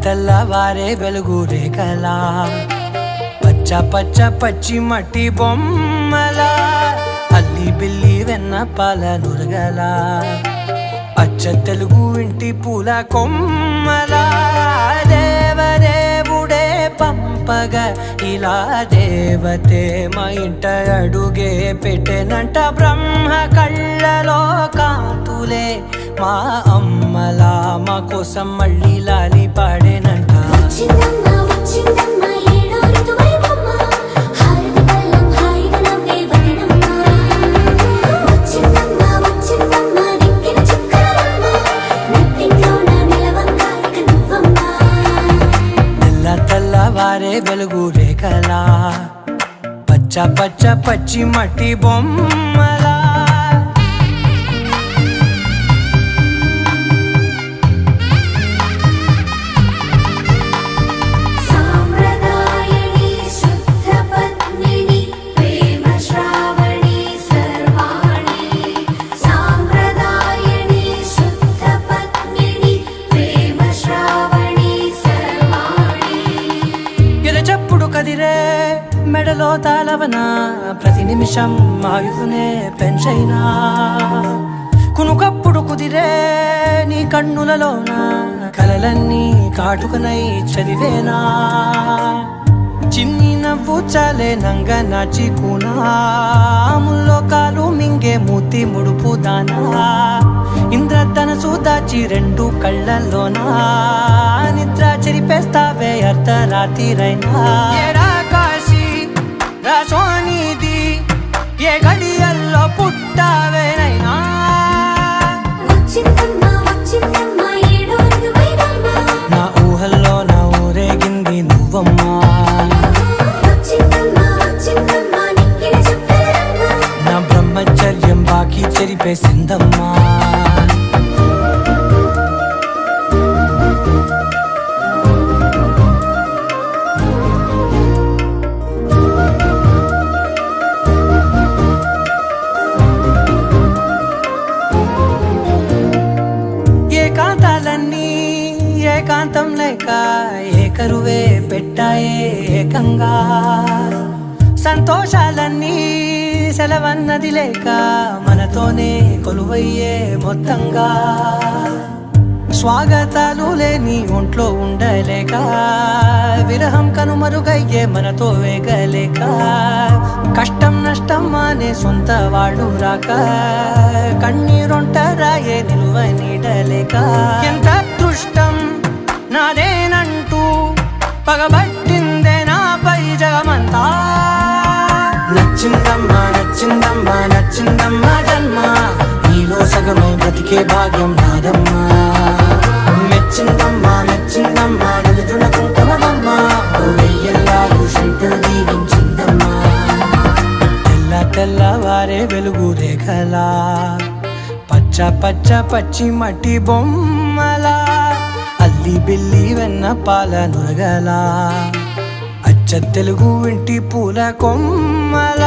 తెల్లవారే వెలుగు రేఖలా పచ్చ పచ్చ పచ్చి మట్టి బొమ్మలా అల్లి బిల్లి వెన్న పాల నురగలా అచ్చ తెలుగు ఇంటి పూల కొమ్మలా దేవదేవుడే పంపగా ఇలా దేవతే మా ఇంట అడుగే పెట్టెనంట బ్రహ్మ కళ్ళలో కాంతులే మా అమ్మలా మా కోసం మళ్ళీ లాలి పాడేనంట. తెల్లవారే వెలుగు రేఖలా పచ్చ పచ్చ పచ్చి మట్టి బొమ్మలా కదిరే మెడలో తాళవన ప్రతి నిమిషం ఆయుధునే పెంచైనా కునుకప్పుడు కుదిరే నీ కన్నులలోన కలలన్నీ కాటుకనై చదివేనా చిన్ని నవ్వు చాలే నంగ నాచి కూనాముల్లో కాలు మింగే మూతి ముడుపు దానా ఇంద్రధనసు దాచి రెండు కళ్ళల్లోనా నిద్ర చెరిపేస్తావే అర్ధరాత్రిరైనా కాశీ రాసోనిది ఏ గడియల్లో పుట్టావేనైనా నా ఊహల్లో నా ఊరేగింది నువ్వమ్మా నా బ్రహ్మచర్యం బాకీ చెరిపేసిందమ్మా. ఏకాంతాలన్నీ ఏకాంతం లేక ఏకరువే పెట్టాయే ఏకంగా సంతోషాలన్నీ సెలవన్నది లేక మనతోనే కొలువయ్యే మొత్తంగా స్వాగతాలు లేని ఒంట్లో ఉండలేక విరహం కనుమరుగయ్యే మనతో వేగలేక కష్టం నష్టం అనే సొంత వాళ్ళు రాక కన్నీరొంటరాయే నిలువ నీడలేక ఎంత అదృష్టం నాదేనంటూ పగబట్టిందే నాపై జగమంతా. నచ్చిందమ్మా నచ్చిందమ్మా నచ్చిందమ్మా జన్మ నీలో సగమై బ్రతికే భాగ్యం నాదమ్మా మెచ్చిందమ్మా మెచ్చిందమ్మా నలుజున కుంకుమమ్మా వెయ్యల్లాగు శంకులు దీవించిందమ్మా. తెల్లవారే వెలుగు రేఖలా పచ్చ పచ్చ పచ్చి మట్టి బొమ్మలా అల్లి బిల్లి వెన్న పాల నురగలా అచ్చ తెలుగు ఇంటి పూల కొమ్మలా